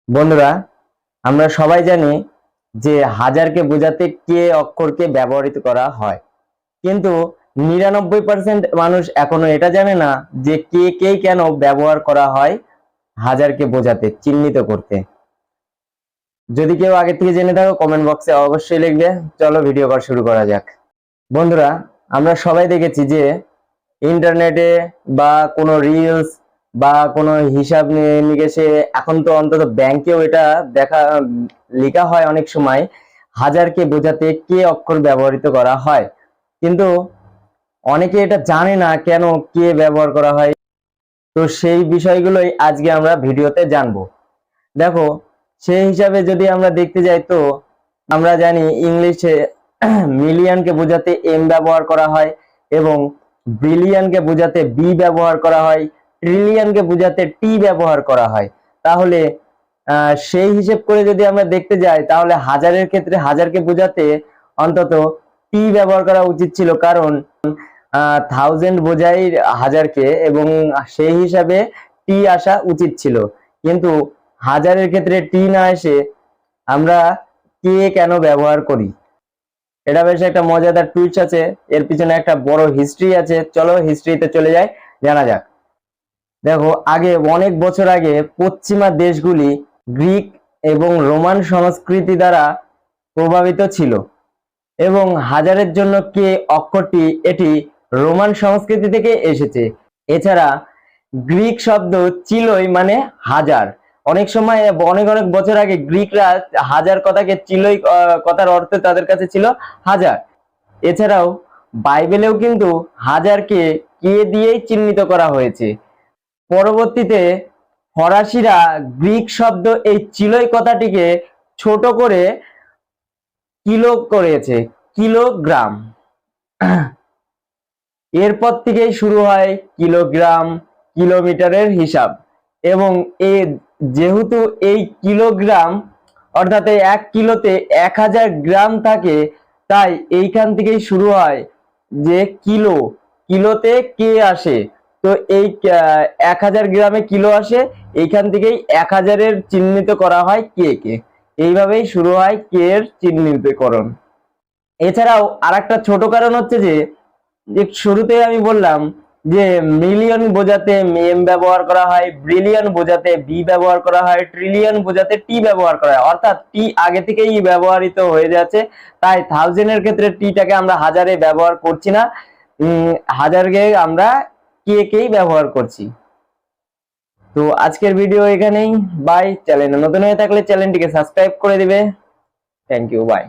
বন্ধুরা, আমরা সবাই জানি যে হাজারকে বোঝাতে কে অক্ষরকে ব্যবহৃত করা হয়, কিন্তু 99% মানুষ এখনো এটা জানে না যে কে কে কেন ব্যবহার করা হয় হাজারকে বোঝাতে চিহ্নিত করতে। যদি কেউ আগে থেকে জেনে থাকো কমেন্ট বক্সে অবশ্যই লিখবে। চলো ভিডিও কল শুরু করা যাক। বন্ধুরা, আমরা সবাই দেখেছি যে ইন্টারনেটে বা কোনো রিলস বা কোনো হিসাব নিকেশে, এখন তো অন্তত ব্যাংকেও এটা লেখা হয় অনেক সময় হাজারকে বোঝাতে কে অক্ষর ব্যবহৃত করা হয়, কিন্তু অনেকে এটা জানে না কেন কে ব্যবহার করা হয়। তো সেই বিষয়গুলোই আজকে আমরা ভিডিওতে জানবো। দেখো, সেই হিসাবে যদি আমরা দেখতে যাই তো আমরা জানি ইংলিশে মিলিয়নকে বোঝাতে এম ব্যবহার করা হয় এবং বিলিয়নকে বোঝাতে বি ব্যবহার করা হয়, ট্রিলিয়নকে বোঝাতে টি ব্যবহার করা হয়। তাহলে সেই হিসেব করে যদি আমরা দেখতে যাই তাহলে হাজারের ক্ষেত্রে হাজারকে বোঝাতে অন্তত টি ব্যবহার করা উচিত ছিল, কারণ থাউজেন্ড বোঝাই হাজারকে এবং সেই হিসাবে টি আসা উচিত ছিল। কিন্তু হাজারের ক্ষেত্রে টি না এসে আমরা কে কেন ব্যবহার করি? এটা বেশ একটা মজাদার টুইস্ট আছে, এর পিছনে একটা বড় হিস্ট্রি আছে। চলো হিস্ট্রিতে চলে যাই, জানা যাক। দেখো, অনেক বছর আগে পশ্চিমা দেশগুলি গ্রিক এবং রোমান সংস্কৃতি দ্বারা প্রভাবিত ছিল এবং হাজারের জন্য কে অক্ষরটি এটি রোমান সংস্কৃতি থেকে এসেছে। এছাড়া গ্রিক শব্দ চিলোই মানে হাজার। অনেক সময় অনেক অনেক বছর আগে গ্রিকরা হাজার কথাকে চিলোই কথার অর্থ তাদের কাছে ছিল হাজার। এছাড়াও বাইবেলেও কিন্তু হাজারকে কে দিয়েই চিহ্নিত করা হয়েছে। পরবর্তীতে ফরাসিরা গ্রিক শব্দ এই চিলোই কথাটিকে ছোট করে কিলো করেছে, কিলোগ্রাম। এরপর থেকেই শুরু হয় কিলোগ্রাম, কিলোমিটারের হিসাব। এবং যেহেতু এই কিলোগ্রাম অর্থাৎ 1 কিলোতে 1000 গ্রাম থাকে, তাই এইখান থেকেই শুরু হয় যে কিলোতে কে আসে। তো এই 1000 গ্রামে কিলো আসে, এইখান থেকেই 1000-এর চিহ্নিত করা হয় কে কে। এইভাবেই শুরু হয় কে এর চিহ্নিতকরণ। এছাড়াও আরেকটা ছোট কারণ হচ্ছে যে শুরুতে আমি বললাম যে মিলিয়ন বোঝাতে এম ব্যবহার করা হয়, বিলিয়ন বোঝাতে বি ব্যবহার করা হয়, ট্রিলিয়ন বোঝাতে টি ব্যবহার করা হয়, অর্থাৎ টি আগে থেকেই ব্যবহৃত হয়ে যাচ্ছে। তাই থাউজেন্ডের ক্ষেত্রে টিটাকে আমরা হাজারে ব্যবহার করছি না, হাজারকে আমরা কেই ব্যবহার করছি। তো আজকের ভিডিও এখানেই। বাই। চ্যানেলে নতুন হয়ে থাকলে চ্যানেলটিকে সাবস্ক্রাইব করে দিবে। Thank you. বাই।